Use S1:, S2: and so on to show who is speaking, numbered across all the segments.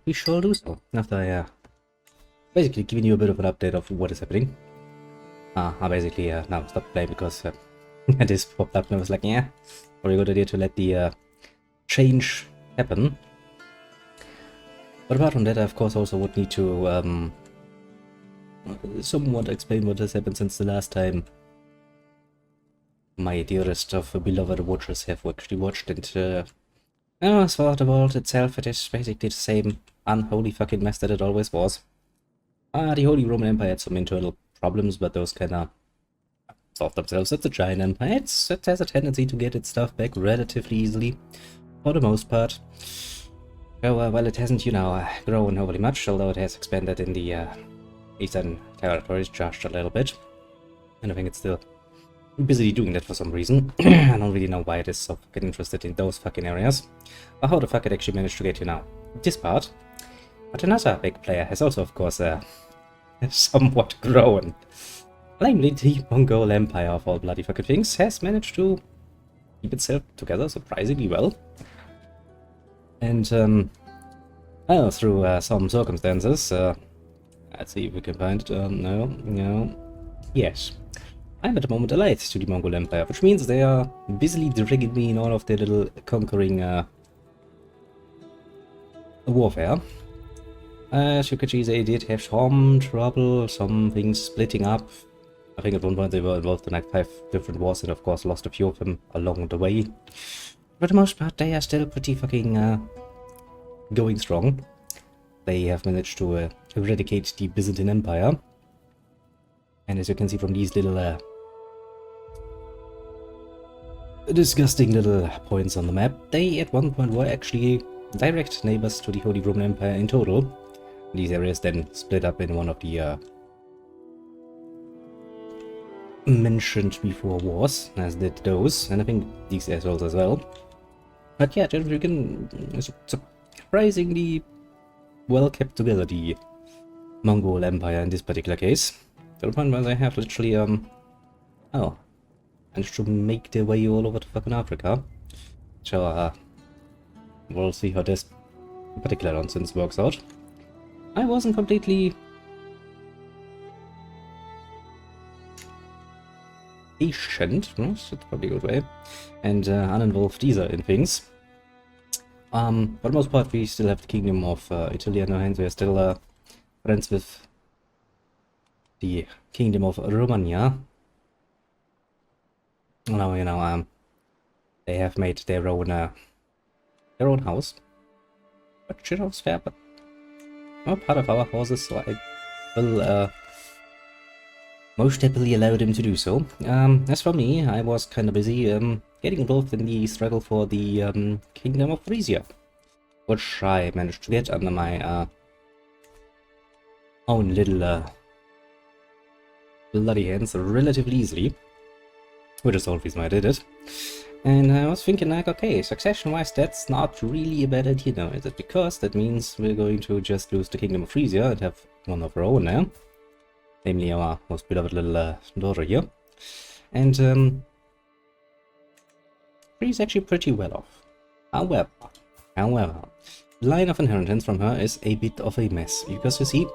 S1: we shall do so. After I basically giving you a bit of an update of what is happening. I basically now stopped playing because this popped up and I was like, yeah, probably a good idea to let the change happen. But apart from that, I of course also would need to somewhat explain what has happened since the last time my dearest of beloved watchers have actually watched, and as for the world itself, it is basically the same unholy fucking mess that it always was. The Holy Roman Empire had some internal problems, but those kinda solved themselves. It's a giant empire. It has a tendency to get its stuff back relatively easily, for the most part. So, well, it hasn't, grown overly much, although it has expanded in the eastern territories just a little bit. And I think it's still busily doing that for some reason. I don't really know why it is so fucking interested in those fucking areas, or how the fuck it actually managed to get you now. This part. But another big player has also, of course, somewhat grown. Namely, the Mongol Empire of all bloody fucking things has managed to keep itself together surprisingly well. And, well, through some circumstances, let's see if we can find it. No. Yes. I'm at the moment allied to the Mongol Empire, which means they are busily dragging me in all of their little conquering warfare. As you can see, they did have some trouble, some things splitting up. I think at one point they were involved in like 5 different wars and of course lost a few of them along the way. For the most part, they are still pretty fucking going strong. They have managed to eradicate the Byzantine Empire. And as you can see from these little disgusting little points on the map, they at one point were actually direct neighbors to the Holy Roman Empire in total. These areas then split up in one of the mentioned before wars, as did those, and I think these assholes as well. But yeah, you can surprisingly well kept together, the Mongol Empire in this particular case. To the point where they have literally managed to make their way all over to fucking Africa. So we'll see how this particular nonsense works out. I wasn't completely patient, that's probably a good way, and uninvolved either in things. For the most part, we still have the Kingdom of Italy in our hands. We are still friends with the Kingdom of Romania. Now, they have made their own house. But shit was fair, but not part of our houses, so I will most happily allow them to do so. As for me, I was kind of busy getting involved in the struggle for the Kingdom of Frisia, which I managed to get under my own little bloody hands relatively easily, which is the whole reason why I did it. And I was thinking like, okay, succession-wise, that's not really a bad idea now, is it? Because that means we're going to just lose the Kingdom of Frisia and have one of our own now. Namely our most beloved little daughter here. And she's actually pretty well off. However, the line of inheritance from her is a bit of a mess. Because you see,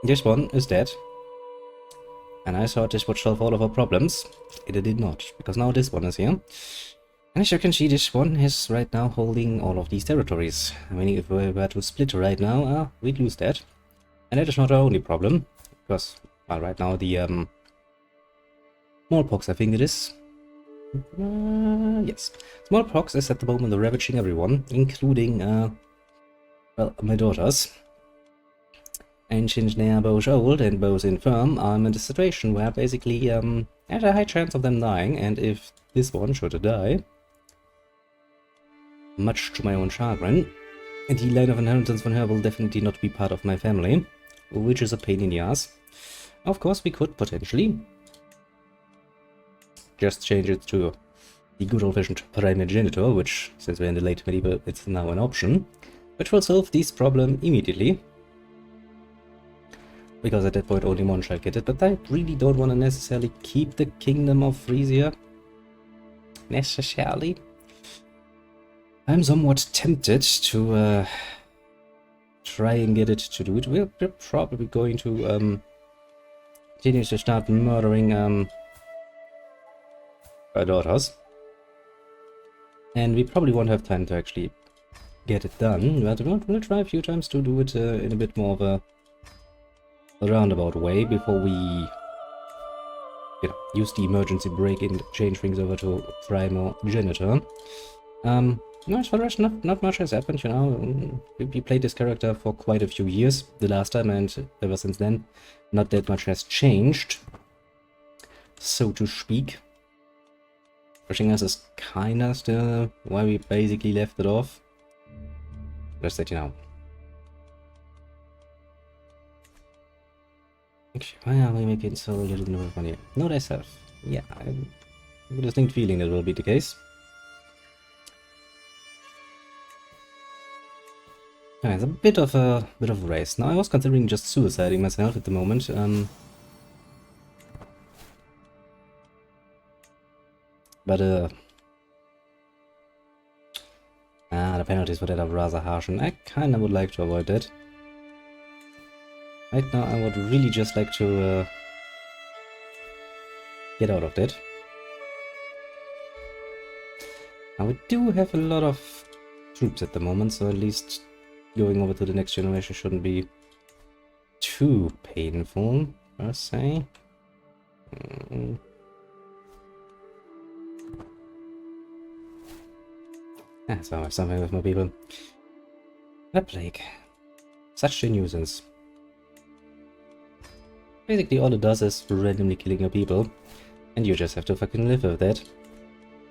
S1: this one is dead. And I thought this would solve all of our problems. It did not, because now this one is here. And as you can see, this one is right now holding all of these territories. I mean, if we were to split right now, we'd lose that. And that is not our only problem, because, well, right now the smallpox, I think it is. Yes. Smallpox is at the moment ravaging everyone, including, well, my daughters. And since they are both old and both infirm, I'm in a situation where basically there's a high chance of them dying, and if this one should die, much to my own chagrin, the line of inheritance from her will definitely not be part of my family, which is a pain in the ass. Of course, we could potentially just change it to the good old-fashioned primogeniture, which, since we're in the late medieval, it's now an option, which will solve this problem immediately. Because at that point only one shall get it, but I really don't want to necessarily keep the Kingdom of Frisia. Necessarily. I'm somewhat tempted to try and get it to do it. We're probably going to continue to start murdering our daughters. And we probably won't have time to actually get it done, but we'll try a few times to do it in a bit more of a roundabout way before we use the emergency brake and change things over to Primogenitor. No, as for the rest, not much has happened, you know. We played this character for quite a few years the last time, and ever since then, not that much has changed, so to speak. Pushing us is kinda still why we basically left it off. Just that, you know. Actually, why are we making so little money? Note thyself. Yeah, I have a distinct feeling that will be the case. Yeah, it's a bit of a race. Now, I was considering just suiciding myself at the moment. But the penalties for that are rather harsh, and I kinda would like to avoid that. Right now, I would really just like to get out of that. Now, we do have a lot of troops at the moment, so at least going over to the next generation shouldn't be too painful, per se. So I have something with my people. The plague. Such a nuisance. Basically all it does is randomly killing your people, and you just have to fucking live with that.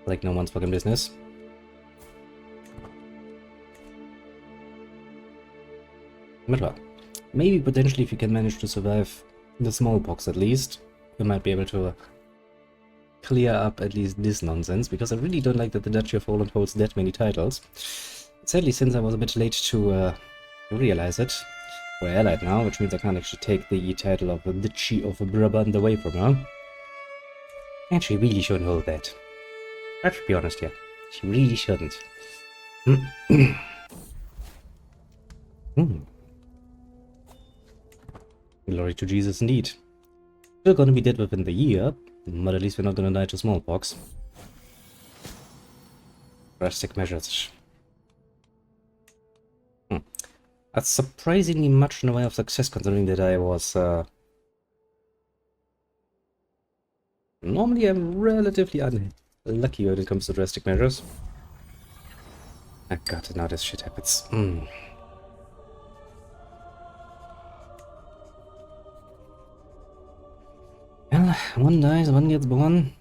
S1: Like no one's fucking business. But well, maybe potentially if you can manage to survive the smallpox at least, you might be able to clear up at least this nonsense, because I really don't like that the Duchy of Holland holds that many titles. Sadly, since I was a bit late to realize it, we're allied now, which means I can't actually take the title of the Duchy of Brabant away from her. And she really shouldn't hold that. Let's be honest here, she really shouldn't. Glory to Jesus indeed. We're gonna be dead within the year, but at least we're not gonna die to smallpox. Drastic measures. That's surprisingly much in the way of success, considering that I was normally I'm relatively unlucky when it comes to drastic measures. Oh god, now this shit happens. Well, one dies, one gets born.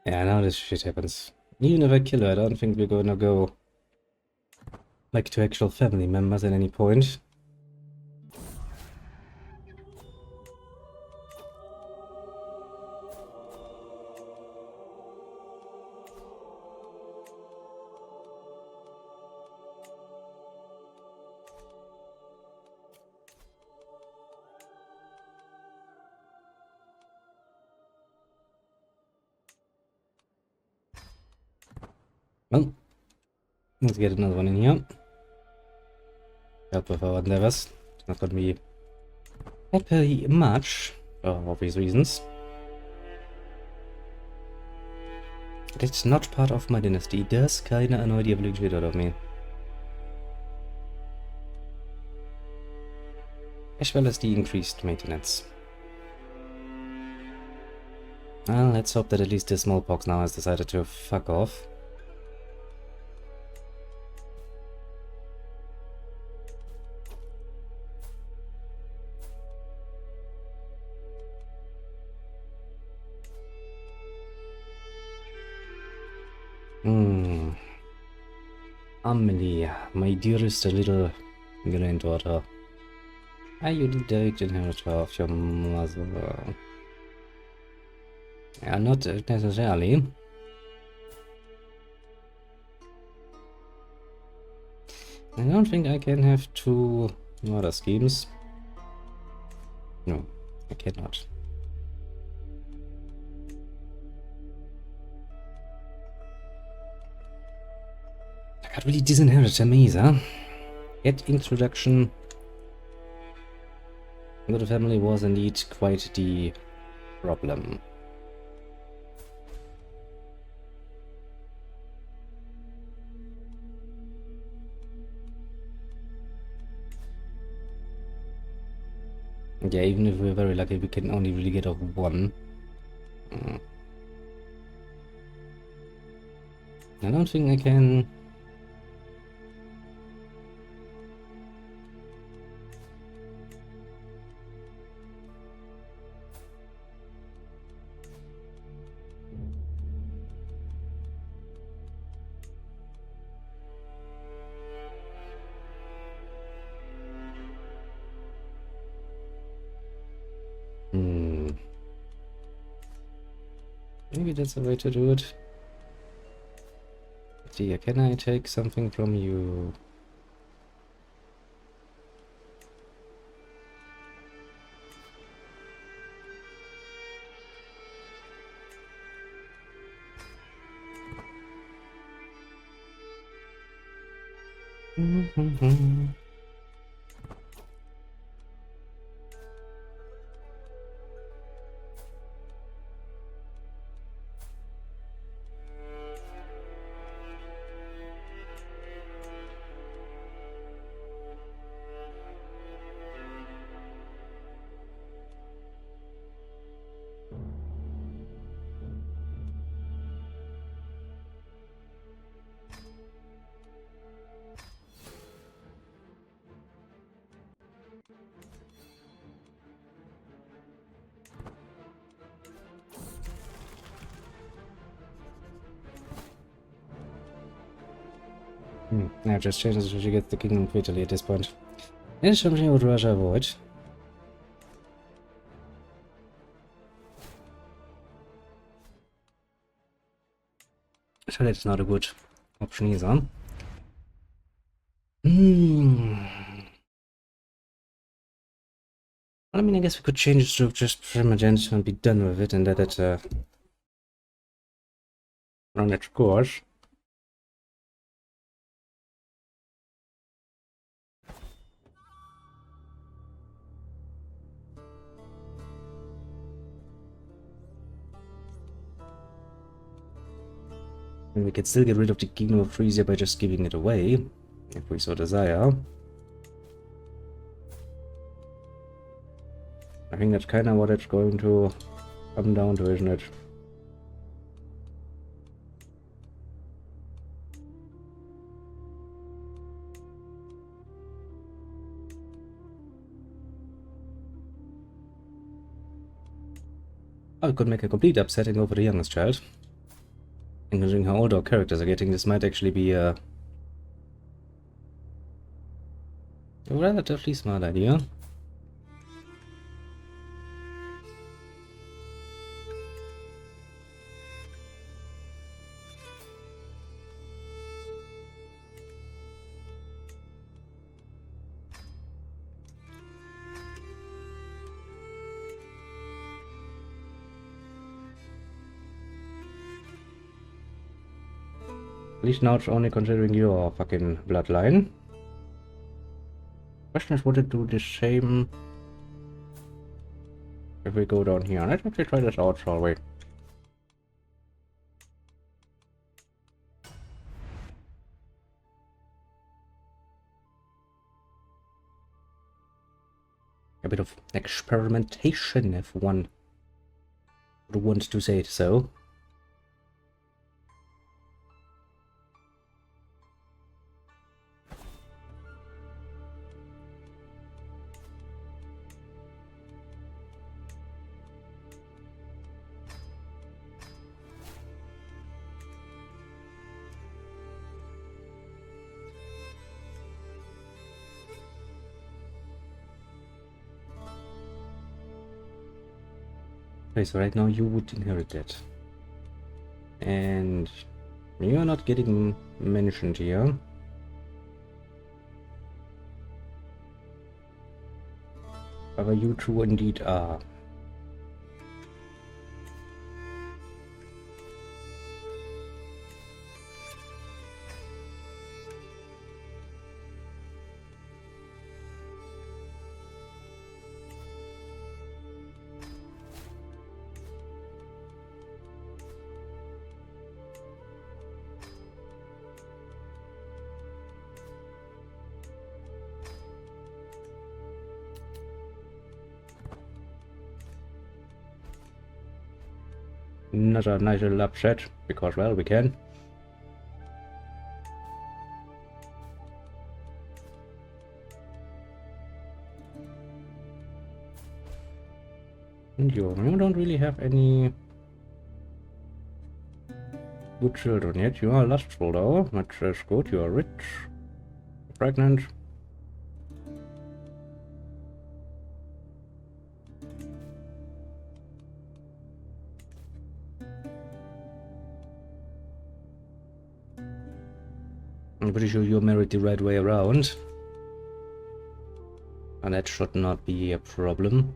S1: Yeah, now this shit happens. Even if I kill her, I don't think we're gonna go like to actual family members at any point. Well, let's get another one in here. Help with our endeavors. It's not gonna be happy much, for obvious reasons. It's not part of my dynasty. Does kinda annoy the absolute shit out of me. As well as the increased maintenance. Well, let's hope that at least the smallpox now has decided to fuck off. Amelie, my dearest little granddaughter. Are you the direct inheritor of your mother? Yeah, not necessarily. I don't think I can have two murder schemes. No, I cannot. God, really disinherited me, huh? Get introduction to the family was indeed quite the problem. Yeah, even if we're very lucky, we can only really get off one. I don't think I can... Maybe that's the way to do it. Dear, can I take something from you? Now just change this so she gets the Kingdom of Italy at this point. It's something I would rather avoid. So that's not a good option either. I mean, I guess we could change it to just Primagent and be done with it and let it run its course. And we could still get rid of the Kingdom of Frisia by just giving it away, if we so desire. I think that's kind of what it's going to come down to, isn't it? I could make a complete upsetting over the youngest child. And considering how old our characters are getting, this might actually be a relatively smart idea. At least now it's only considering your fucking bloodline. Question is, would it do the same if we go down here? Let's actually try this out, shall we? A bit of experimentation, if one would want to say it so. Okay, so right now you would inherit that. And you are not getting mentioned here. However, you two indeed are. not a nice little upset, because, well, we can. And you don't really have any good children yet. You are lustful though, which is good. You are rich, pregnant. I'm pretty sure you're married the right way around. And that should not be a problem.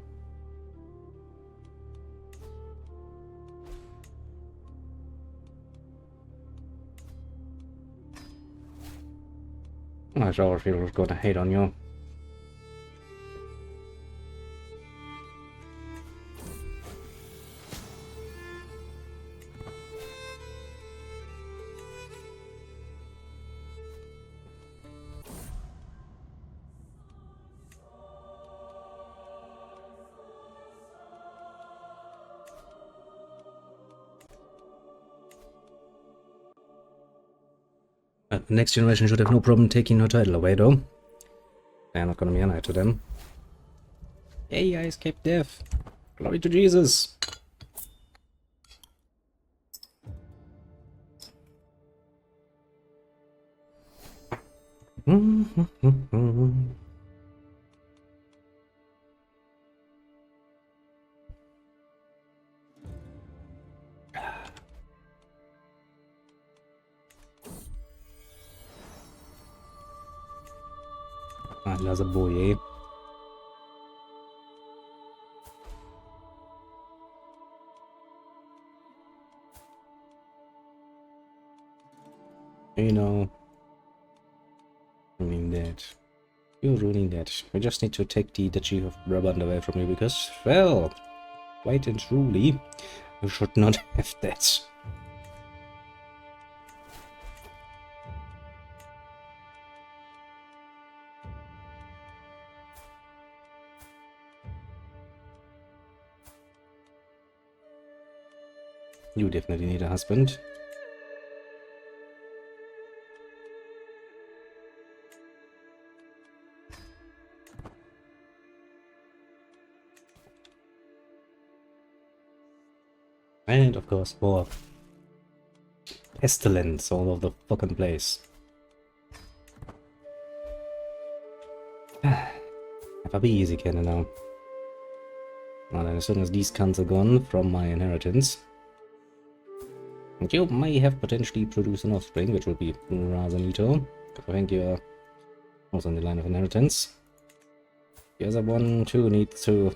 S1: I sure feel was gonna hate on you. The next generation should have no problem taking her title away, though. I'm not gonna be an eye to them. Hey, I escaped death. Glory to Jesus. Another boy, eh? You know, ruining that. You're ruining that. We just need to take the Duchy of Brabant away from you because, well, quite and truly, you should not have that. You definitely need a husband. And of course, more pestilence all over the fucking place. Have a be easy, can now. Well, then as soon as these cunts are gone from my inheritance, you may have potentially produced an offspring, which would be rather neato. I think you're also in the line of inheritance. The other one too needs to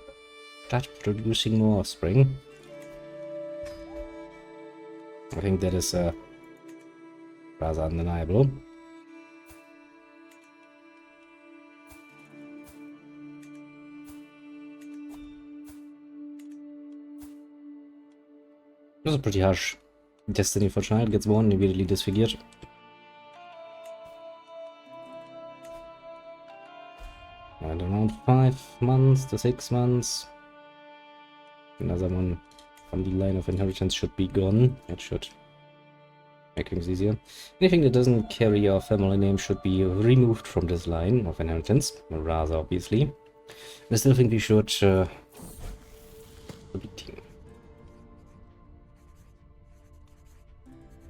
S1: start producing more offspring. I think that is rather undeniable. This is pretty harsh. Destiny for child gets born, immediately disfigured. And around 5 months to 6 months. Another one from the line of inheritance should be gone. It should make things easier. Anything that doesn't carry your family name should be removed from this line of inheritance, rather obviously. I still think we should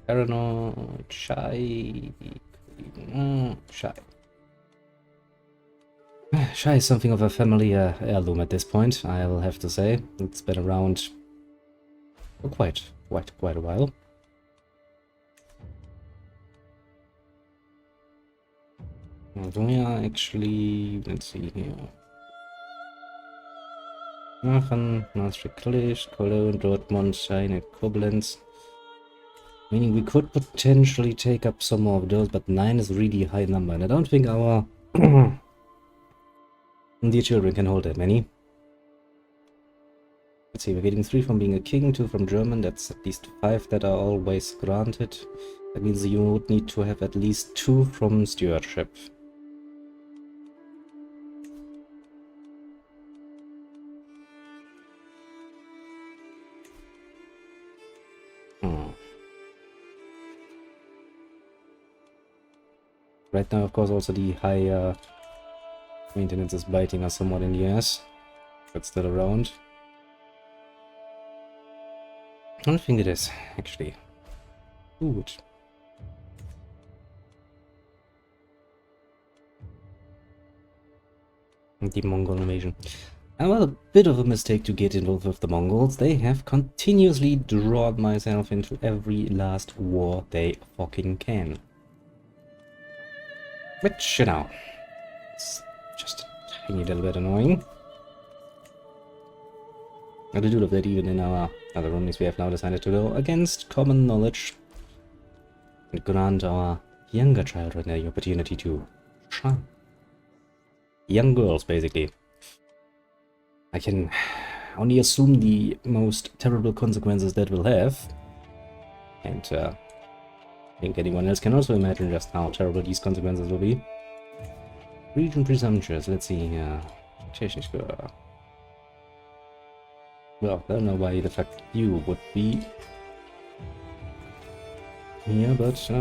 S1: paranoid, shy, shy. Shy is something of a family heirloom at this point, I'll have to say. It's been around for quite a while. We are actually, let's see here. Aachen, Maastricht, Cologne, Dortmund, Scheine, Koblenz. Meaning we could potentially take up some more of those, but 9 is really a high number, and I don't think our dear children can hold that many. Let's see, we're getting 3 from being a king, 2 from German, that's at least 5 that are always granted. That means you would need to have at least 2 from stewardship. Right now, of course, also the high maintenance is biting us somewhat in the ass. But still around. I don't think it is, actually. Good. The Mongol invasion. And well, a bit of a mistake to get involved with the Mongols. They have continuously drawn myself into every last war they fucking can. Which, you know, it's just a tiny little bit annoying. I do love that even in our other runnings we have now decided to go against common knowledge and grant our younger children the opportunity to shine. Young girls, basically. I can only assume the most terrible consequences that will have. And I think anyone else can also imagine just how terrible these consequences will be. Region presumptuous, let's see here. Well, I don't know why the fact you would be here, but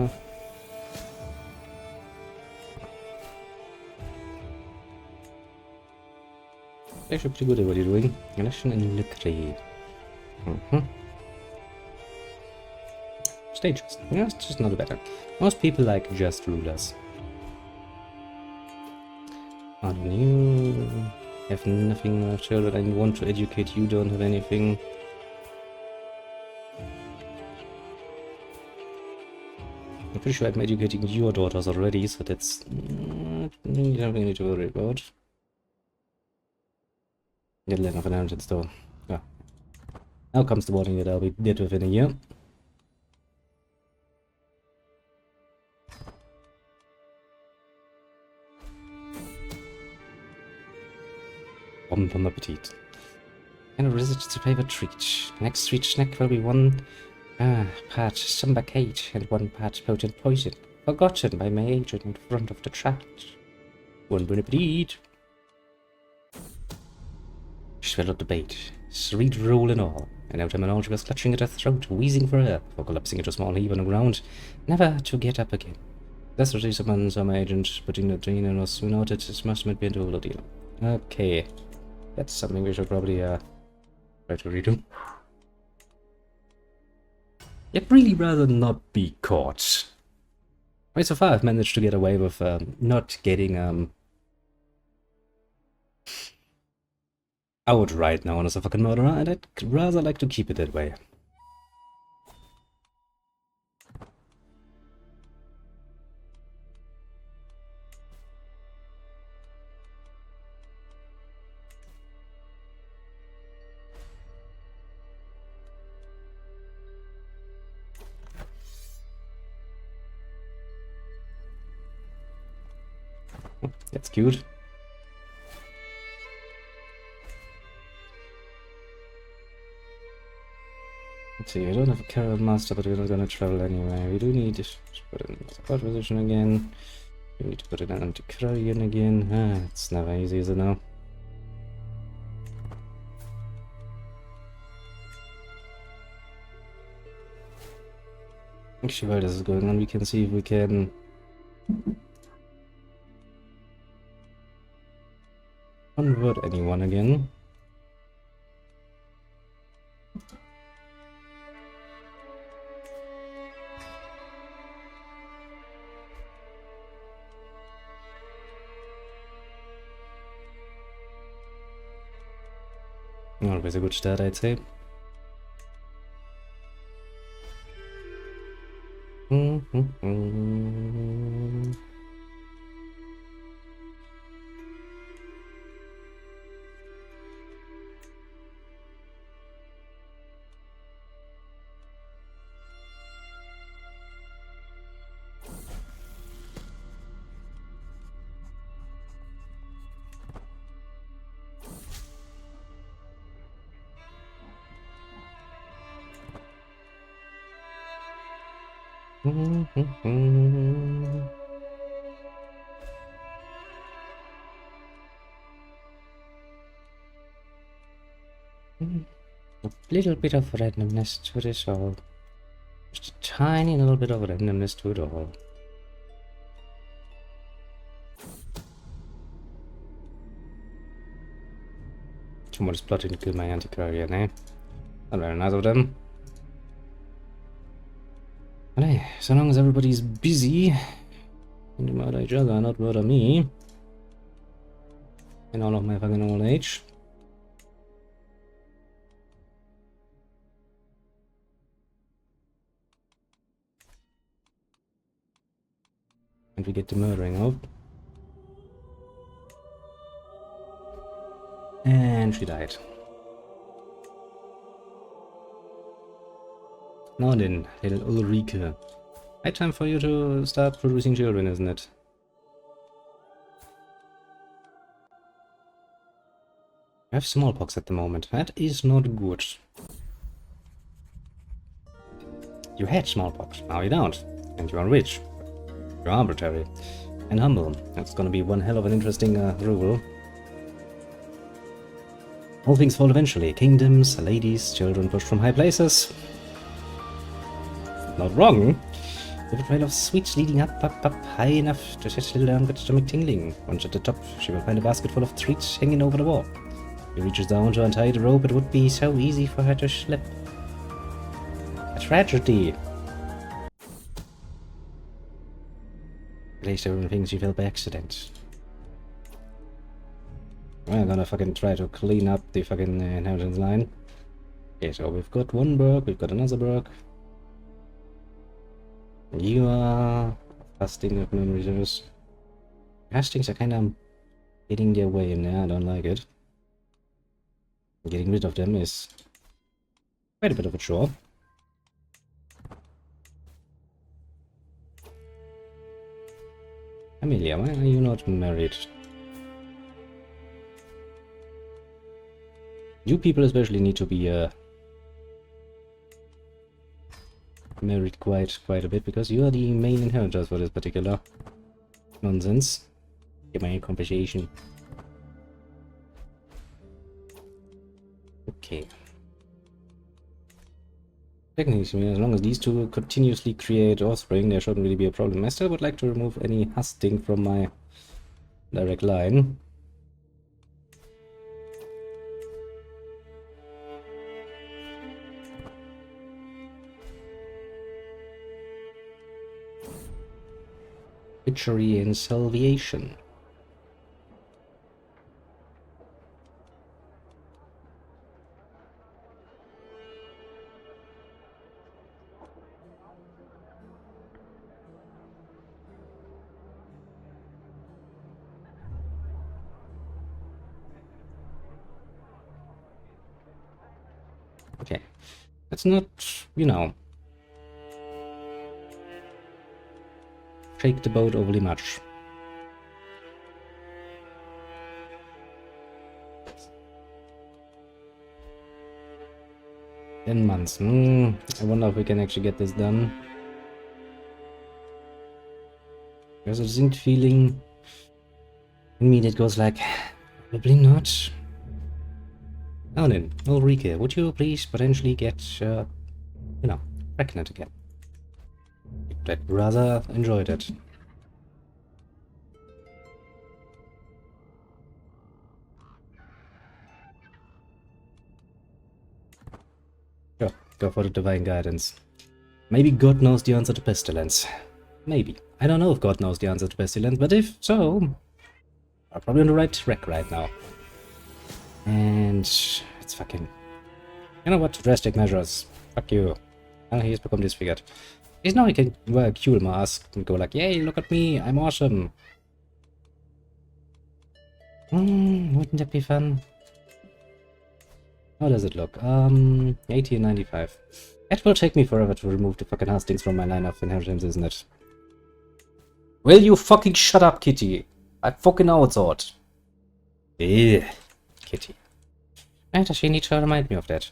S1: actually pretty good at what you're doing. Election in Lecrae. Stages. Yeah, it's just not better. Most people like just rulers. And you have nothing of children. I want to educate you, don't have anything. I'm pretty sure I'm educating your daughters already, so that's not really something I need to worry about. Get land of inheritance though. Yeah. Now comes the warning that I'll be dead within a year. Bon appetit. And a visit to favorite treat. Next sweet snack will be one part sumbacate and one part potent poison. Forgotten by my agent in front of the chat. Bon appetit. She swallowed the bait, sweet roll and all, and now terminology was clutching at her throat, wheezing for air, before collapsing into a small heap on the ground, never to get up again. Desperately summoned some agent, putting the drain and was soon out. It must have been a whole deal. Okay, that's something we should probably try to redo. I'd really rather not be caught. I mean, so far I've managed to get away with not getting outright known as a fucking murderer, and I'd rather like to keep it that way. That's cute. Let's see, we don't have a Carol Master, but we're not gonna travel anyway. We do need to put it in the support position again. We need to put it in antiquarian again. It's never easy, is it now? Actually, while this is going on, we can see if we can convert anyone again. Always a good start, I'd say. A little bit of randomness to this all. Just a tiny little bit of randomness to it all. Someone's plotting to kill my antiquarian, eh? Not very nice of them. But hey, so long as everybody's busy, and they murder each other, not murder me. In all of my fucking old age. And we get the murdering out. And she died. Now then, little Ulrike. High time for you to start producing children, isn't it? I have smallpox at the moment. That is not good. You had smallpox, now you don't. And you are rich. You're arbitrary. And humble. That's gonna be one hell of an interesting rule. All things fall eventually. Kingdoms, ladies, children pushed from high places. Not wrong. With a trail of sweets leading up, high enough to settle down with stomach tingling. Once at the top, she will find a basket full of treats hanging over the wall. She reaches down to untie the rope. It would be so easy for her to slip. A tragedy. At least everyone thinks she fell by accident. We're gonna fucking try to clean up the fucking inheritance line. Okay, so we've got one Burg, we've got another Burg. You are fasting of memory reserves. Hastings are kinda getting their way in there, I don't like it. Getting rid of them is quite a bit of a chore. Amelia, why are you not married? You people especially need to be married quite a bit, because you are the main inheritors for this particular nonsense. Get my compensation. Okay. Technically, as long as these two continuously create offspring, there shouldn't really be a problem. I still would like to remove any husting from my direct line. Witchery and salvation. Okay, let's not, you know, shake the boat overly much. Ten months. I wonder if we can actually get this done. There's a distinct feeling in me that goes like, probably not. Now then, Ulrike, would you please potentially get, you know, pregnant again? I'd rather enjoyed it. Sure, go for the divine guidance. Maybe God knows the answer to pestilence. Maybe. I don't know if God knows the answer to pestilence, but if so, I'm probably on the right track right now. And it's fucking... You know what? Drastic measures. Fuck you. Oh, he's become disfigured. He's now he can wear a cool mask and go like, yay, look at me, I'm awesome. Wouldn't that be fun? How does it look? 1895. It will take me forever to remove the fucking hustings from my line of inheritance, isn't it? Will you fucking shut up, Kitty? I fucking outthought. Ugh, Kitty. Why does she need to remind me of that?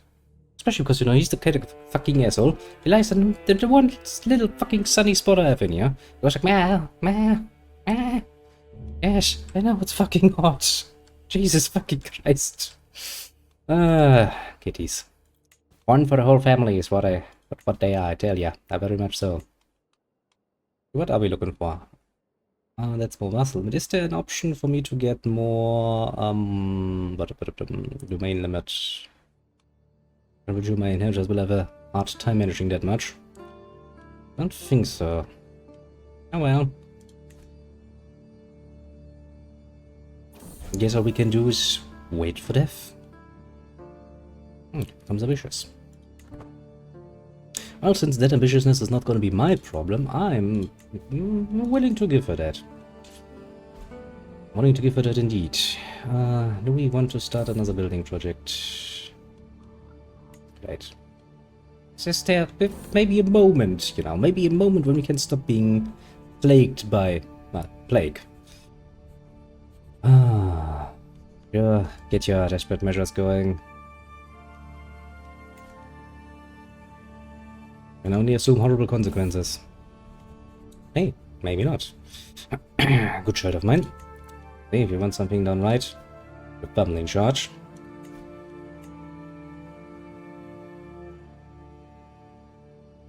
S1: Especially because, you know, he's the kind of fucking asshole. He lies in the one little fucking sunny spot I have in here. He goes like, meow, meow, meow. Yes, I know, it's fucking hot. Jesus fucking Christ. Kitties. One for the whole family is what they are, I tell ya. Very much so. What are we looking for? That's more muscle. But is there an option for me to get more, domain limit? I presume my inheritors will have a hard time managing that much. Don't think so. Oh well. Guess all we can do is wait for death. Comes ambitious. Well, since that ambitiousness is not going to be my problem, I'm willing to give her that. Wanting to give her that indeed. Do we want to start another building project? Right. Is there maybe a moment, you know, maybe a moment when we can stop being plagued by, plague. Sure, get your desperate measures going. And only assume horrible consequences. Hey, maybe not. Good shirt of mine. Hey, if you want something done right, you're probably in charge.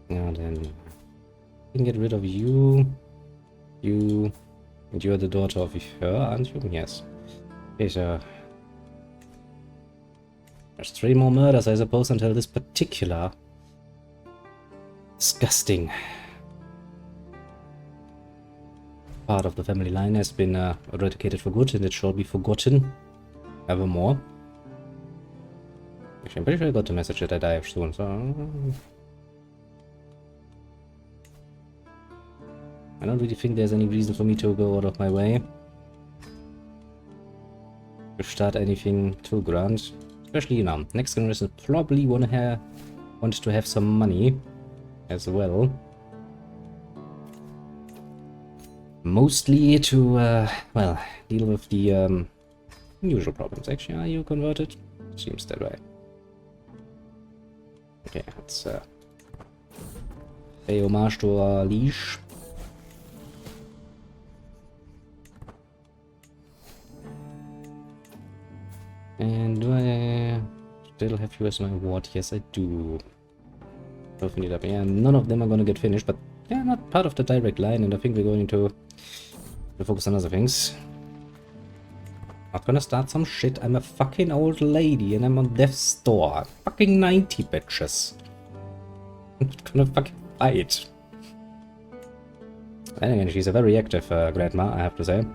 S1: Now then, we can get rid of you, you, and you're the daughter of her, aren't you? Yes. Okay, so there's 3 more murders, I suppose, until this particular disgusting part of the family line has been eradicated for good, and it shall be forgotten evermore. Actually, I'm pretty sure I got the message that I die soon, so I don't really think there's any reason for me to go out of my way to start anything too grand. Especially, you know, next generation probably want to have some money as well. Mostly to, well, deal with the usual problems. Actually, are you converted? Seems that way. Okay, let's pay homage to our liege. And do I still have you as my ward? Yes, I do. Yeah, none of them are gonna get finished, but they're not part of the direct line, and I think we're going to focus on other things. Not gonna start some shit. I'm a fucking old lady, and I'm on death's door. Fucking 90 bitches. I'm not gonna fucking fight. And again, she's a very active grandma, I have to say.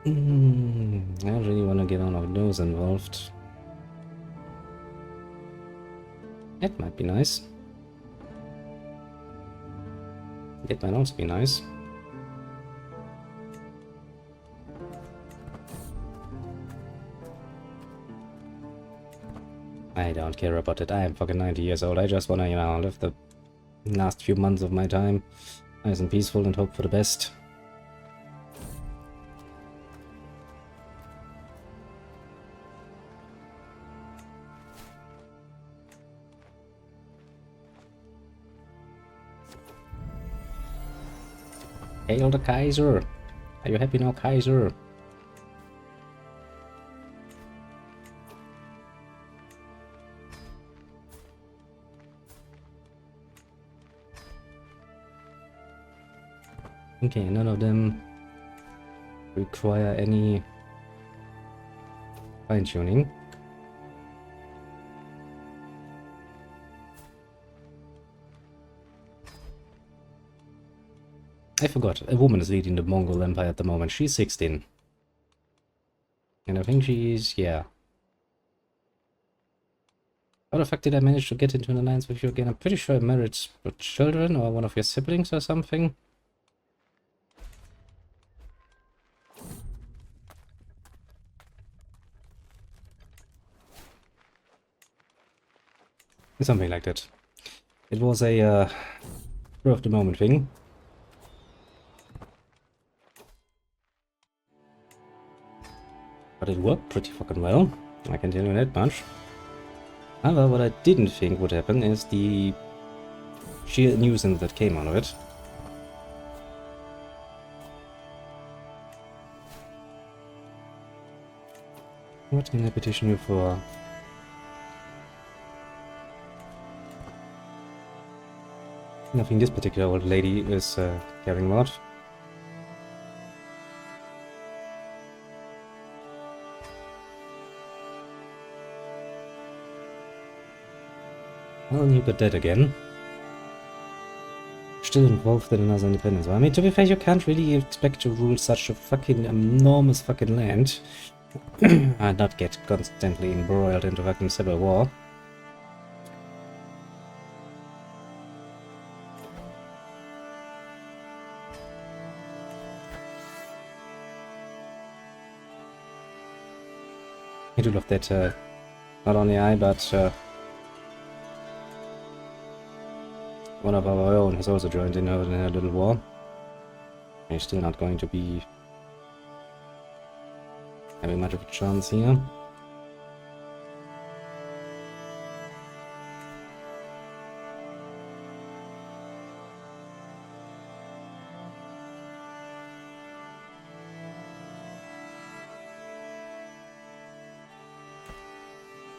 S1: I don't really want to get all of those involved. That might be nice. That might also be nice. I don't care about it. I am fucking 90 years old. I just wanna, you know, live the last few months of my time nice and peaceful and hope for the best. Hail the Kaiser! Are you happy now, Kaiser? Okay, none of them require any fine-tuning. I forgot, a woman is leading the Mongol Empire at the moment. She's 16. And I think she's, yeah. How the fuck did I manage to get into an alliance with you again? I'm pretty sure I married your children or one of your siblings or something. Something like that. It was a spur of the moment thing. But it worked pretty fucking well. I can tell you that much. However, what I didn't think would happen is the sheer nuisance that came out of it. What can I petition you for? I think this particular old lady is caring a lot. Well, you got that again. Still involved in another independence. Well, I mean, to be fair, you can't really expect to rule such a fucking enormous fucking land and not get constantly embroiled into fucking civil war. I do love that not only I, but one of our own has also joined in a little war. He's still not going to be having much of a chance here.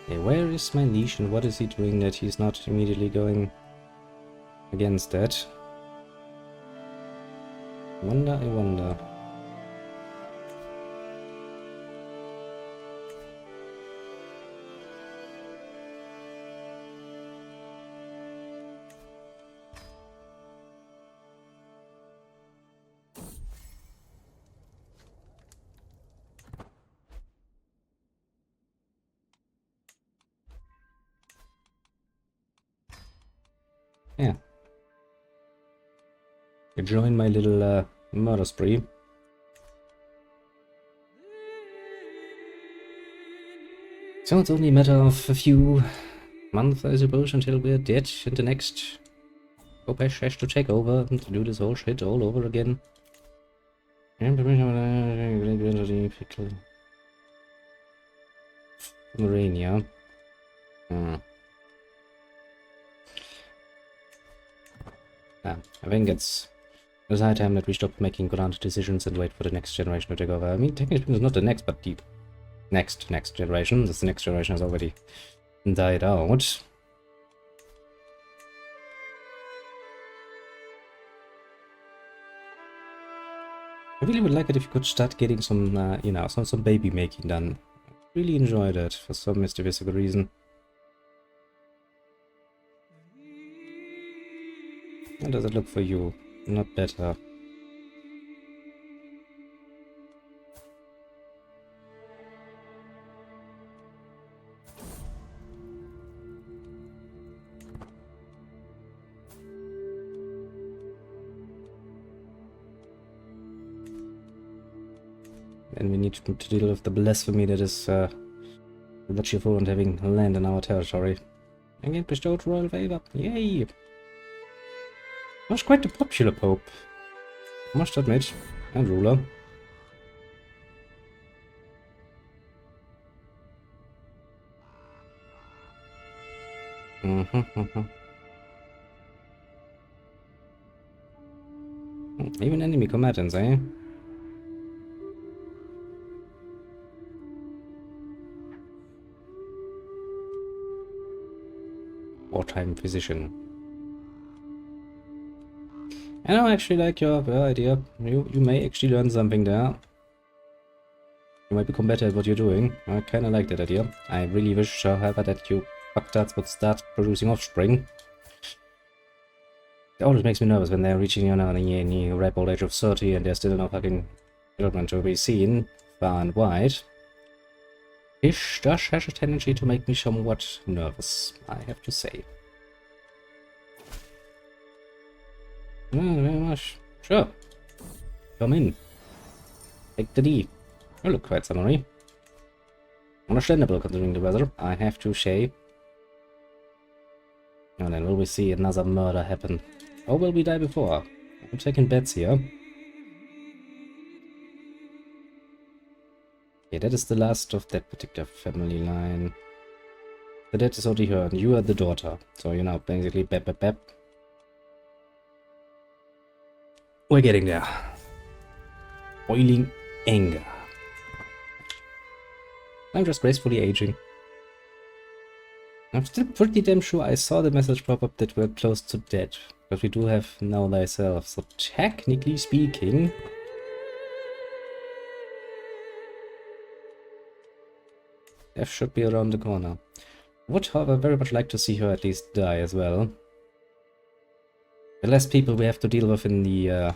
S1: Okay, where is my niche and what is he doing that he's not immediately going against that? I wonder. Yeah. You join my little murder spree. So it's only a matter of a few months, I suppose, until we're dead, and the next Kopesh has to take over and do this whole shit all over again. Pomerania. I think it's high time that we stop making grand decisions and wait for the next generation to take over. I mean, technically it's not the next, but the next generation. This next generation has already died out. I really would like it if you could start getting some, you know, some baby making done. I really enjoy that for some mysterious reason. How does it look for you? Not better. And we need to deal with the blasphemy that is that you for and having land in our territory. Again, bestowed royal favor. Yay! Was quite a popular pope, I must admit, and ruler. Even enemy combatants, eh? Wartime physician. I don't actually like your idea. You may actually learn something there. You might become better at what you're doing. I kinda like that idea. I really wish, however, that you fucktards would start producing offspring. It always makes me nervous when they're reaching, you know, the ripe old age of 30 and there's still no fucking children to be seen far and wide. It does have a tendency to make me somewhat nervous, I have to say. Very much. Sure. Come in. Take the D. You look quite summery. Understandable considering the weather, I have to say. And then will we see another murder happen? Or will we die before? I'm taking bets here. Yeah, that is the last of that particular family line. The dad is already her, and you are the daughter. So, you know, basically, bep. We're getting there. Boiling anger. I'm just gracefully aging. I'm still pretty damn sure I saw the message pop up that we're close to dead. But we do have Know Thyself, so technically speaking... F should be around the corner. Would, however, very much like to see her at least die as well. The less people we have to deal with in the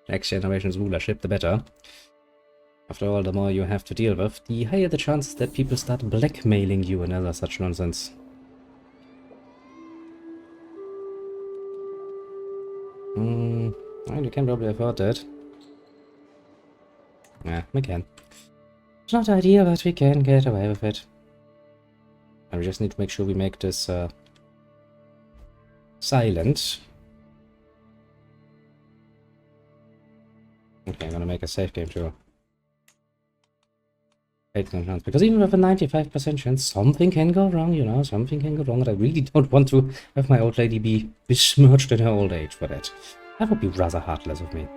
S1: next generation's rulership, the better. After all, the more you have to deal with, the higher the chances that people start blackmailing you and other such nonsense. Well, you can probably afford that. Yeah, we can. It's not ideal, but we can get away with it. And we just need to make sure we make this silent. Okay, I'm gonna make a safe game too. 8% chance, because even with a 95% chance, something can go wrong, you know, something can go wrong, and I really don't want to have my old lady be besmirched in her old age for that. That would be rather heartless of me.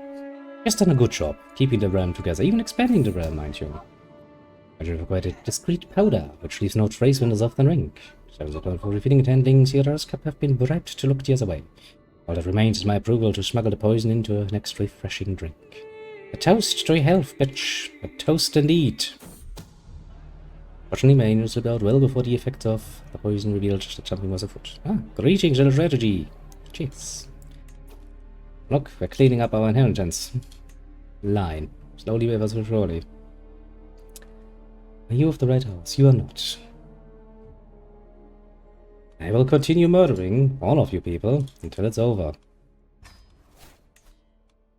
S1: Just done a good job, keeping the realm together, even expanding the realm, mind you. I should have quite a discreet powder, which leaves no trace when dissolved in drink. 7 for refilling attending Sierra's cup have been bribed to look the other way. All that remains is my approval to smuggle the poison into a next refreshing drink. A toast to your health, bitch. A toast indeed. Fortunately, my angels looked out well before the effects of the poison revealed that something was afoot. Ah, greetings, little strategy. Jeez. Look, we're cleaning up our inheritance. Line. Slowly but surely. Are you of the right house? You are not. I will continue murdering all of you people until it's over.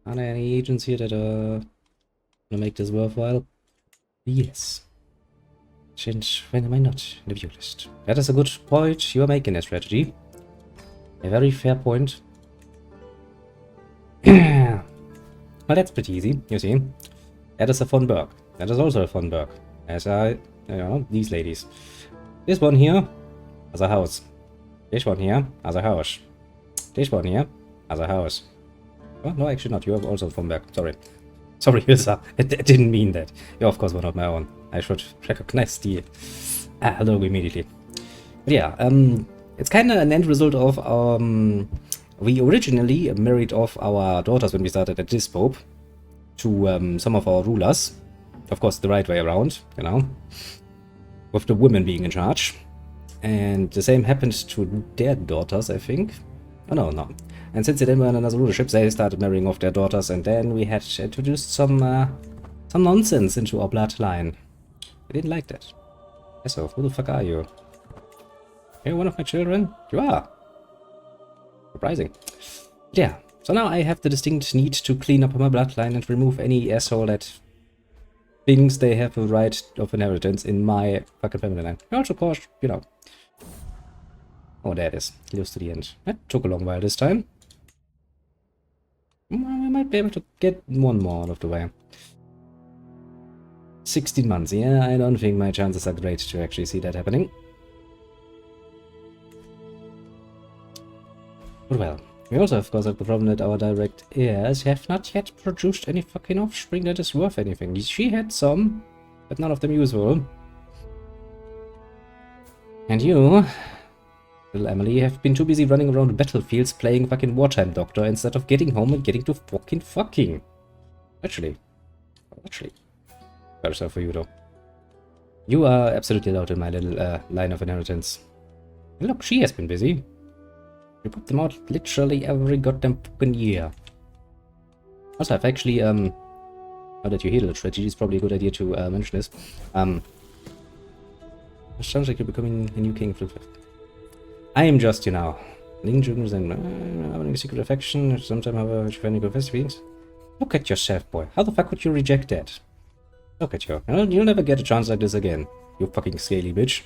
S1: Are there any agents here that are gonna make this worthwhile? Yes. And when am I not in the view list? That is a good point you are making, a strategy. A very fair point. Well, that's pretty easy, you see. That is a fun perk. That is also a fun perk. As you know, these ladies. This one here has a house. This one here has a house. This one here has a house. Oh, no, actually not. You have also a fun perk. Sorry. Sorry, Ilsa. I didn't mean that. You're of course one of my own. I should recognize the hello immediately. But yeah, it's kind of an end result of we originally married off our daughters when we started at this Pope to some of our rulers. Of course, the right way around, you know, with the women being in charge. And the same happened to their daughters, I think. Oh, no. And since they didn't were in another rulership, they started marrying off their daughters, and then we had introduced some nonsense into our bloodline. We didn't like that. So, who the fuck are you? Are you one of my children? You are. Surprising. Yeah, so now I have the distinct need to clean up my bloodline and remove any asshole that thinks they have a right of inheritance in my fucking family line. Also, of course, you know. Oh, there it is. Close to the end. That took a long while this time. Well, we might be able to get one more out of the way. 16 months. Yeah, I don't think my chances are great to actually see that happening. But well, we also of course have the problem that our direct heirs have not yet produced any fucking offspring that is worth anything. She had some, but none of them useful. And you, little Emily, have been too busy running around battlefields playing fucking wartime doctor instead of getting home and getting to fucking. Actually. Better so for you though. You are absolutely allowed in my little line of inheritance. And look, she has been busy. We put them out literally every goddamn fucking year. Also, I've actually, now that you hear the strategy, it's probably a good idea to mention this. It sounds like you're becoming a new king for the fifth. I am just, you know, Ling Jungs and having a secret affection, sometimes have a friendly feelings. Look at yourself, boy. How the fuck would you reject that? Look at you. You'll never get a chance like this again, you fucking scaly bitch.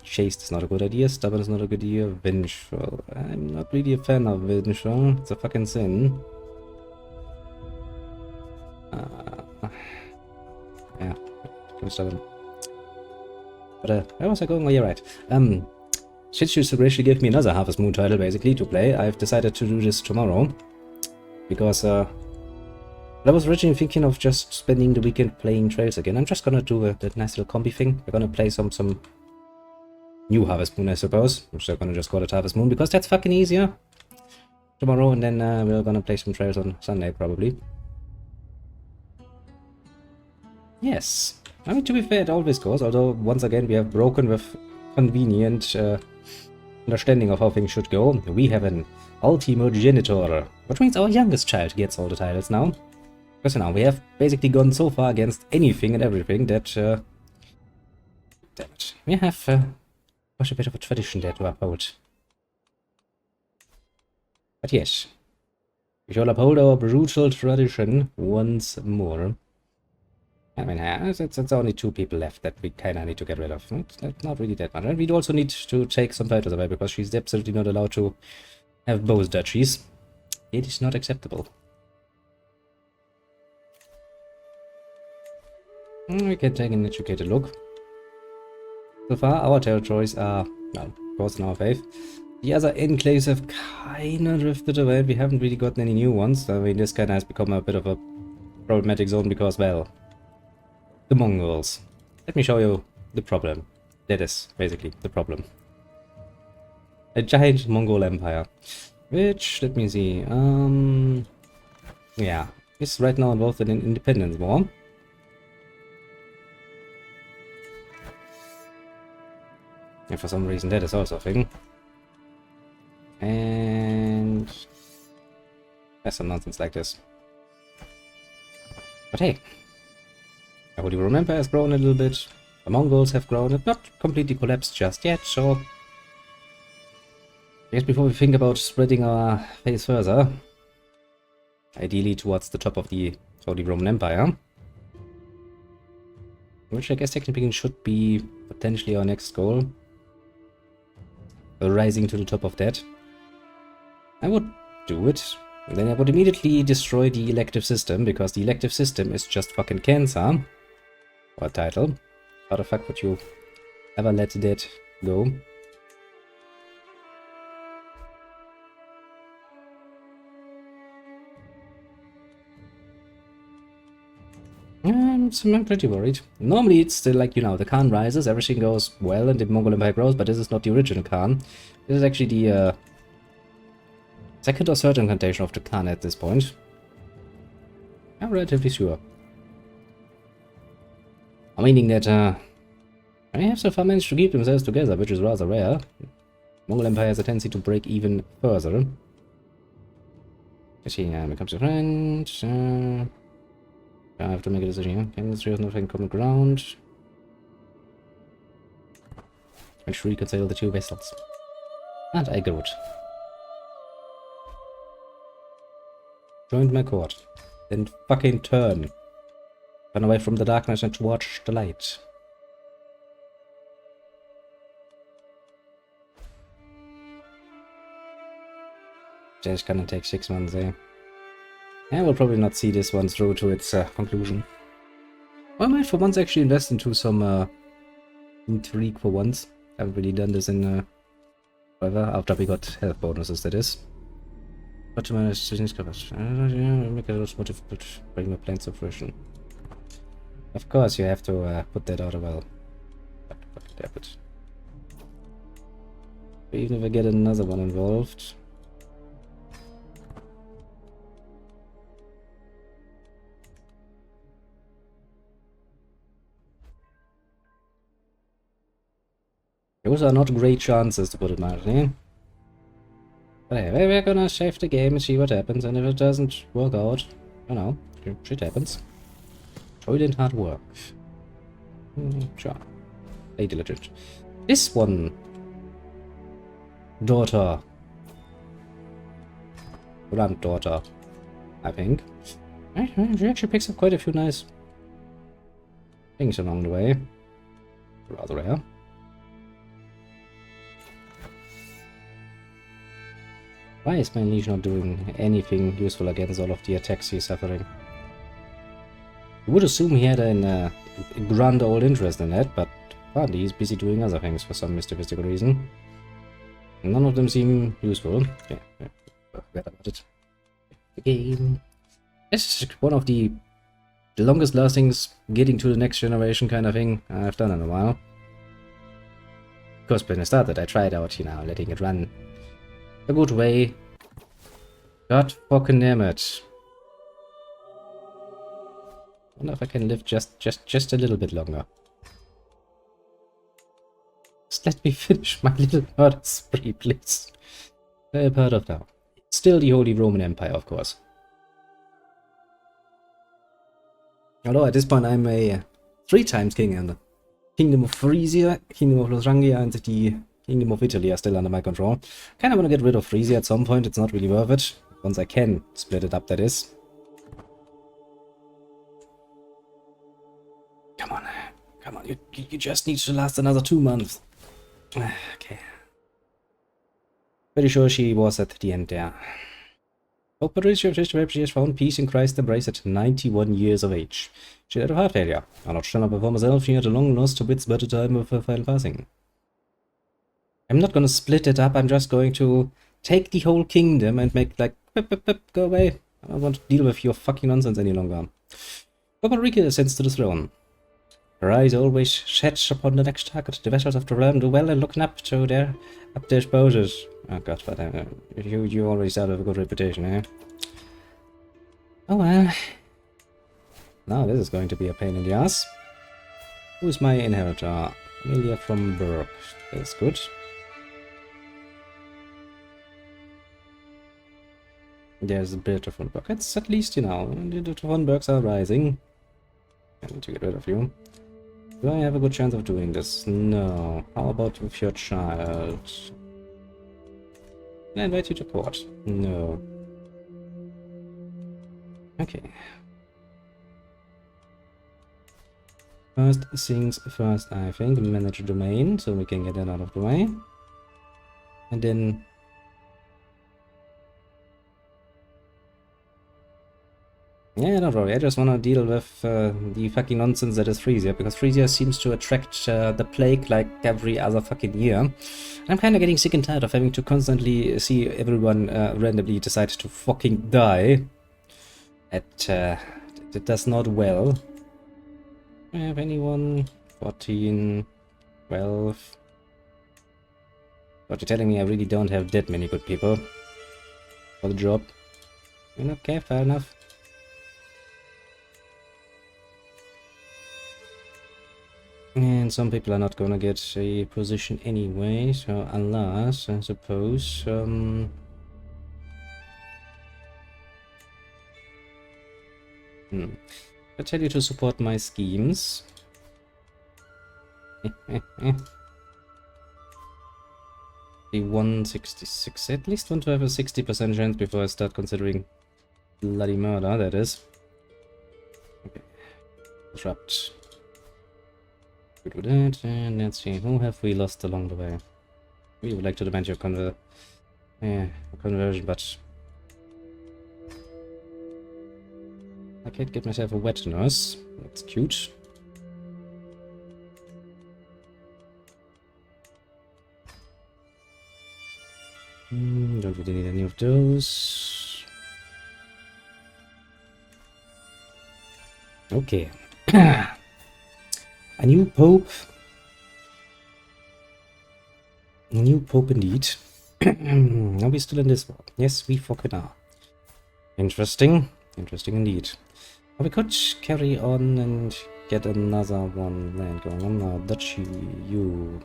S1: Chaste is not a good idea, stubborn is not a good idea, vengeful. I'm not really a fan of vengeful, it's a fucking sin. Yeah, I'm stubborn. But where was I going? Oh, you're right. Since you so graciously gave me another Harvest Moon title basically to play, I've decided to do this tomorrow. Because I was originally thinking of just spending the weekend playing Trails again. I'm just gonna do that nice little combi thing. We're gonna play some new Harvest Moon, I suppose. I'm still gonna just call it Harvest Moon because that's fucking easier. Tomorrow, and then we're gonna play some trails on Sunday, probably. Yes. I mean, to be fair, it always goes, although, once again, we have broken with convenient understanding of how things should go. We have an ultimogenitor, which means our youngest child gets all the titles now. Because now we have basically gone so far against anything and everything that, damn it, we have quite a bit of a tradition there to uphold. But yes, we shall uphold our brutal tradition once more. I mean, it's only 2 people left that we kinda need to get rid of. That's not really that much. And we'd also need to take some fighters away because she's absolutely not allowed to have both duchies. It is not acceptable. We can take an educated look. So far, our territories are, well, of course, in our faith. The other enclaves have kinda drifted away. We haven't really gotten any new ones. I mean, this kinda has become a bit of a problematic zone because, well, the Mongols. Let me show you the problem. That is basically the problem. A giant Mongol empire. Which, let me see, yeah, is right now involved in an independence war. And for some reason that is also a thing. And there's some nonsense like this. But hey, the Holy Roman Empire has grown a little bit. The Mongols have grown. It's not completely collapsed just yet, so I guess before we think about spreading our faith further, ideally towards the top of the Holy Roman Empire, which I guess technically should be potentially our next goal. Rising to the top of that. I would do it. And then I would immediately destroy the elective system, because the elective system is just fucking cancer. Or title. How the fuck would you ever let that go? So I'm pretty worried. Normally it's still like, you know, the Khan rises, everything goes well, and the Mongol Empire grows, but this is not the original Khan. This is actually the second or third incantation of the Khan at this point. I'm relatively sure. Meaning that I have so far managed to keep themselves together, which is rather rare. Mongol Empire has a tendency to break even further. Let's see, becomes a friend. I have to make a decision here. Chemistry has nothing common ground. I should reconcile the 2 vessels. And I got. Joined my court. Then fucking turn. Turn away from the darkness and towards the light. Just gonna take 6 months, eh? I will probably not see this one through to its conclusion. Well, I might for once actually invest into some intrigue for once. Haven't really done this in forever, after we got health bonuses, that is. But to my decisions covered. Make it more difficult to bring my plans to fruition. Of course, you have to put that out of well. Damn it. Even if I get another one involved. Those are not great chances, to put it mildly. But anyway, we're gonna save the game and see what happens, and if it doesn't work out, you know, shit happens. Toilet hard work. Sure. Stay diligent. This one. Daughter. Granddaughter. I think. She actually picks up quite a few nice things along the way. Rather rare. Why is my liege not doing anything useful against all of the attacks he's suffering? You would assume he had a grand old interest in that, but apparently he's busy doing other things for some mystical reason. None of them seem useful. Yeah, forget about it. The game. This is one of the longest lasting getting to the next generation kind of thing I've done in a while. course, when I started, I tried out, you know, letting it run a good way. God fucking damn it. I wonder if I can live just a little bit longer. Just let me finish my little murder spree, please. Very part of now. Still the Holy Roman Empire, of course. Although at this point I'm a 3 times king, and the Kingdom of Frisia, Kingdom of Lotharingia, and the Kingdom of Italy are still under my control. Kinda wanna get rid of Frisia at some point, it's not really worth it. Once I can split it up, that is. Come on, come on, you just need to last another 2 months. Okay. Pretty sure she was at the end there. Pope Patricia she has found peace in Christ's embrace at 91 years of age. She died of heart failure. I'll not stand up before myself, she had a long lost to wits by the time of her final passing. I'm not gonna split it up, I'm just going to take the whole kingdom and make like, go away. I don't want to deal with your fucking nonsense any longer. Pope Enrique ascends to the throne. Her eyes always set upon the next target. The vessels of the realm do well in looking up to their spouses. Oh god, but you already started with a good reputation, eh? Oh well. Now this is going to be a pain in the ass. Who's my inheritor? Amelia from Burke. That's good. There's a bit of von Burke. It's at least, you know, the von Burks are rising. I need to get rid of you. Do I have a good chance of doing this? No. How about with your child? Can I invite you to court? No. Okay. First things first, I think. Manage domain, so we can get that out of the way. And then... yeah, don't worry, I just want to deal with the fucking nonsense that is Frisia, because Frisia seems to attract the plague like every other fucking year. I'm kind of getting sick and tired of having to constantly see everyone randomly decide to fucking die. It does not well. Do I have anyone? 14, 12... But you're telling me I really don't have that many good people for the job. Okay, fair enough. And some people are not gonna get a position anyway, so unless, I suppose, I tell you to support my schemes. The 166, at least want to have a 60% chance before I start considering bloody murder, that is. Okay. Disrupt. We do that, and let's see, who have we lost along the way? We would like to demand your conversion, but I can't get myself a wet nurse. That's cute. Don't really need any of those. Okay. A new pope. A new pope indeed. Are we still in this one? Yes, we fucking are. Interesting. Interesting indeed. But we could carry on and get another one land going on now. Duchy, you.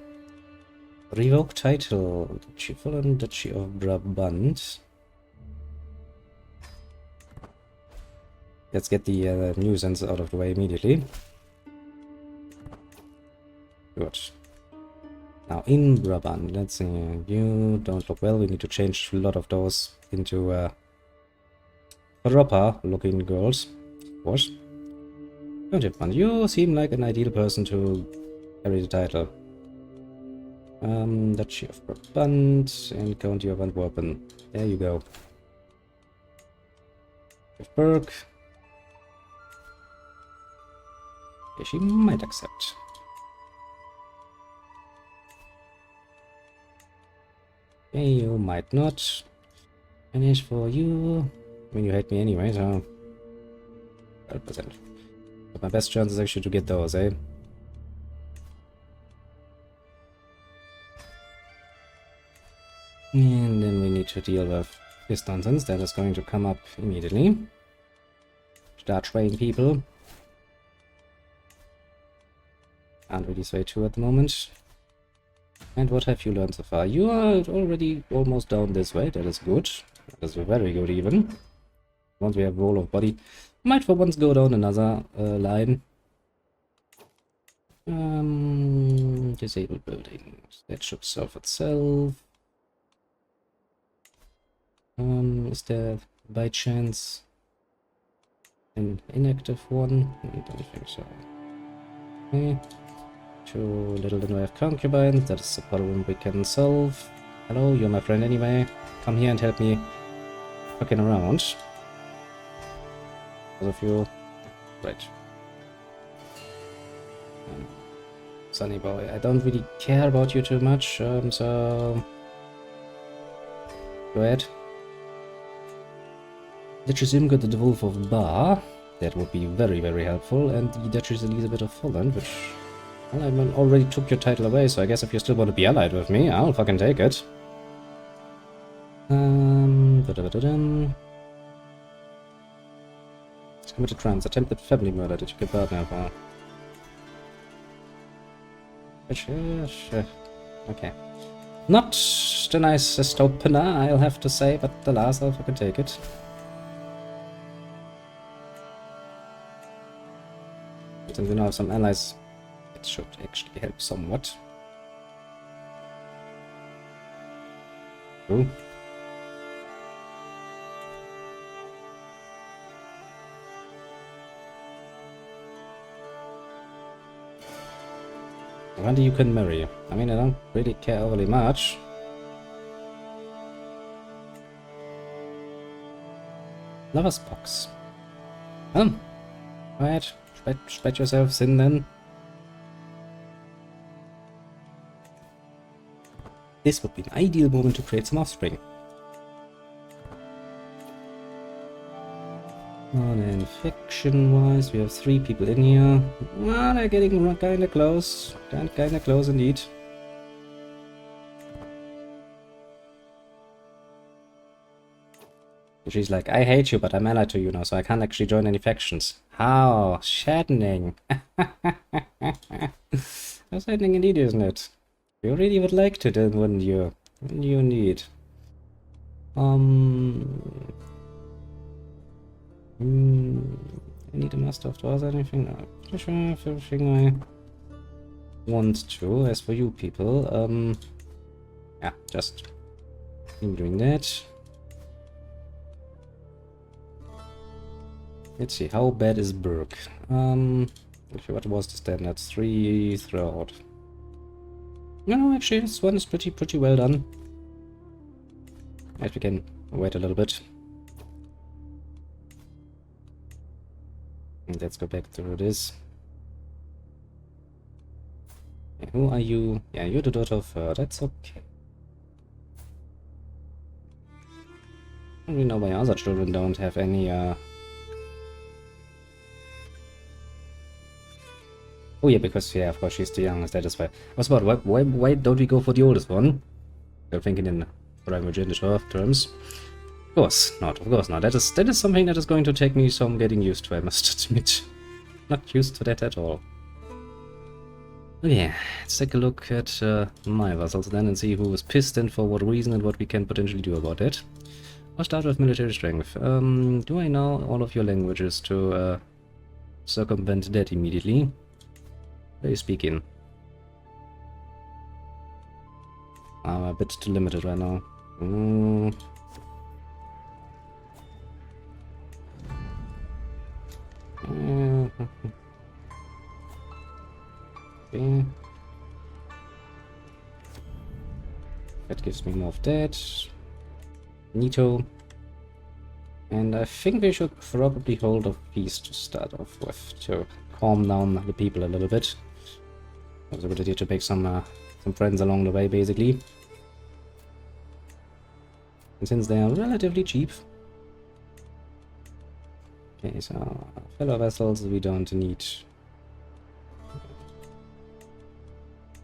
S1: Revoke title. Duchy Fulham, Duchy of Brabant. Let's get the nuisance out of the way immediately. Good. Now in Brabant, let's see, you don't look well, we need to change a lot of those into proper looking girls, of course. Don't have fun. You seem like an ideal person to carry the title. Duchy of Brabant and County of Antwerpen. There you go. Burke. Okay, she might accept. Okay, you might not. Finish for you. I mean, you hate me anyway, so 12%. But my best chance is actually to get those, eh? And then we need to deal with this nonsense that is going to come up immediately. Start training people. Can't really say too at the moment. And what have you learned so far? You are already almost down this way. That is good. That is very good even. Once we have roll of body, might for once go down another line. Disabled buildings. That should solve itself. Is there by chance an inactive one? I don't think so. Okay. Too little in the way of concubines. That is a problem we can solve. Hello, you're my friend anyway. Come here and help me fucking around. Both of you. Right. Sunny boy, I don't really care about you too much, so go ahead. Duchess Imgard the Wolf of Bar, that would be very, very helpful, and the Duchess Elizabeth of Holland, which, well, I already took your title away, so I guess if you still want to be allied with me, I'll fucking take it. Committed crimes, attempted family murder, did you get that now? Okay. Not the nicest opener, I'll have to say, but the last I'll fucking take it. Since we now have some allies, it should actually help somewhat. Ooh. I wonder you can marry. I mean, I don't really care overly much. Lover's box. Alright, spread yourself thin then. This would be an ideal moment to create some offspring. And then fiction-wise, we have 3 people in here. Well, they're getting kinda close. Kinda close indeed. She's like, I hate you, but I'm allied to you now, so I can't actually join any factions. How? Saddening. How saddening indeed, isn't it? You really would like to, then, wouldn't you? Wouldn't you indeed? I need a master of doors or anything? No. Everything I want to. As for you people, yeah, just keep doing that. Let's see, how bad is Burke? What was the standard? 3 throughout. No, actually, this one is pretty well done. If we can wait a little bit. And let's go back through this. Okay, who are you? Yeah, you're the daughter of her. That's okay. I don't really know why other children don't have any, Oh yeah, because, yeah, of course, she's the youngest, that is why. I was about, why don't we go for the oldest one? I'm thinking in primary gender terms. Of course not, of course not. That is something that is going to take me some getting used to, I must admit. Not used to that at all. Okay, let's take a look at my vassals then and see who is pissed and for what reason and what we can potentially do about it. I'll start with military strength. Do I know all of your languages to circumvent that immediately? Where are you speaking? I'm a bit too limited right now. Okay. That gives me more of that. Neato. And I think we should probably hold a feast to start off with to calm down the people a little bit. It was a good idea to make some friends along the way, basically. And since they are relatively cheap. Okay, so fellow vessels we don't need.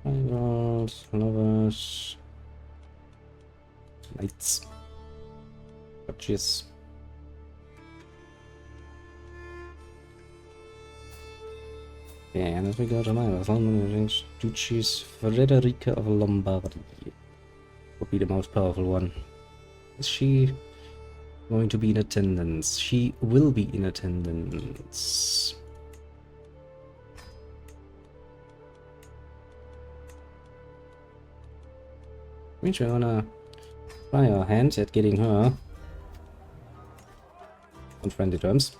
S1: Rivals, lovers. Knights. Duchies. Yeah, and as we go to my Duchess Frederica of Lombardy would be the most powerful one. Is she going to be in attendance? She will be in attendance. Which we're gonna try our hands at getting her on friendly terms.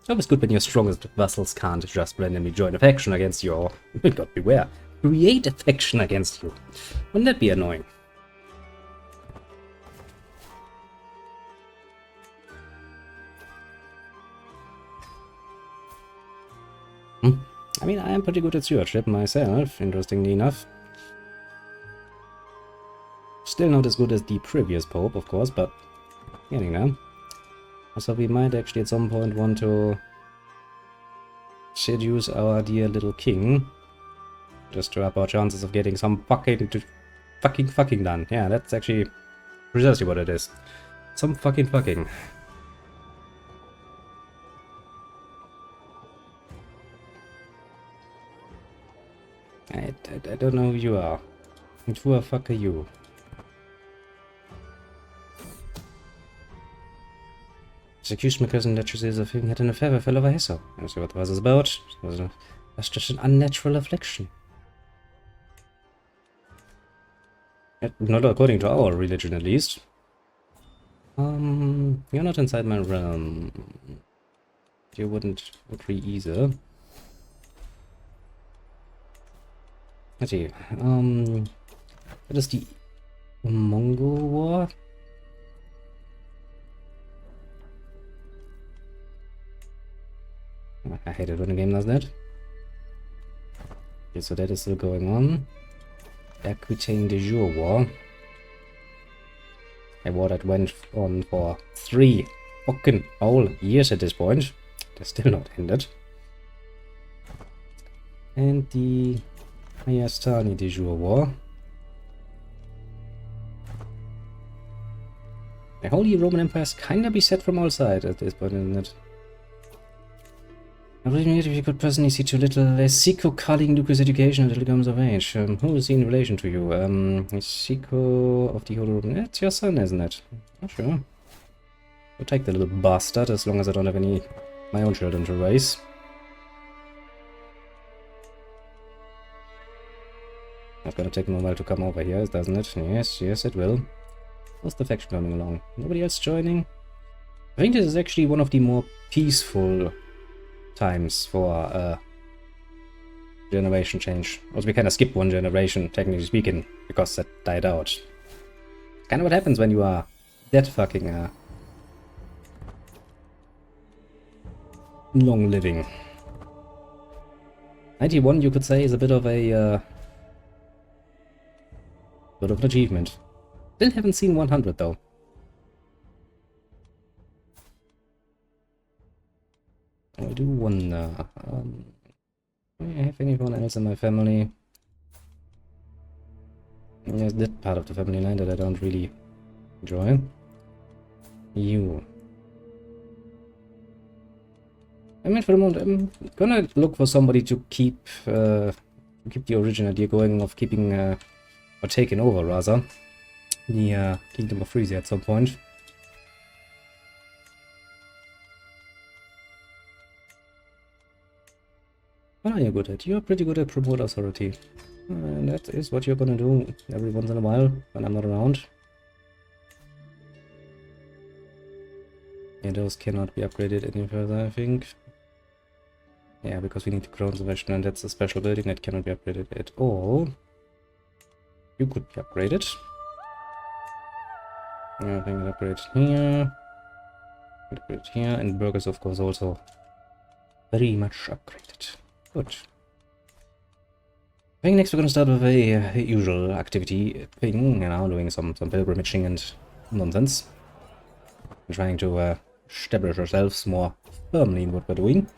S1: Always good when your strongest vassals can't just randomly join a faction against you, or, God beware, create a faction against you. Wouldn't that be annoying? I mean, I am pretty good at stewardship myself, interestingly enough. Still not as good as the previous Pope, of course, but getting there. So we might actually at some point want to seduce our dear little king, just to up our chances of getting some fucking done. Yeah, that's actually precisely what it is. Some fucking. I don't know who you are. And who the fuck are you? Accused my cousin that she had an affair with a fellow Hesse. I see what was this about. That's just an unnatural affliction. Not according to our religion, at least. You're not inside my realm. You wouldn't agree either. Let's see. What is the Mongol War? I hate it when a game does that. Okay, so that is still going on. Aquitaine de Jour War. A war that went on for 3 fucking whole years at this point. They're still not ended. And the Ayastani de Jour War. The Holy Roman Empire is kinda beset from all sides at this point, isn't it? I really need if you could personally see too little Siko culling Lucas' education until he comes of age. Who is he in relation to you? Siko of the Holy Roman... It's your son, isn't it? Not sure. I'll take the little bastard as long as I don't have any my own children to raise. It's gonna take him a while to come over here, doesn't it? Yes, it will. What's the faction coming along? Nobody else joining? I think this is actually one of the more peaceful times for generation change. Also, we kind of skipped one generation, technically speaking, because that died out. It's kind of what happens when you are that fucking long living. 91, you could say, is a bit of a bit of an achievement. Still haven't seen 100 though. I do wonder, do I have anyone else in my family? There's that part of the family line that I don't really enjoy. You. I mean, for the moment, I'm gonna look for somebody to keep the original idea going of keeping, or taking over, rather, the Kingdom of Frisia at some point. What are you good at? You're pretty good at promote authority. And that is what you're gonna do every once in a while when I'm not around. Yeah, those cannot be upgraded any further, I think. Yeah, because we need the crown submission, and that's a special building that cannot be upgraded at all. You could be upgraded. Yeah, I think it's upgraded here. Upgraded here, and burgers, of course, also very much upgraded. Good. I think next we're gonna start with a usual activity thing, you know, doing some pilgrimaging and nonsense. Trying to establish ourselves more firmly in what we're doing.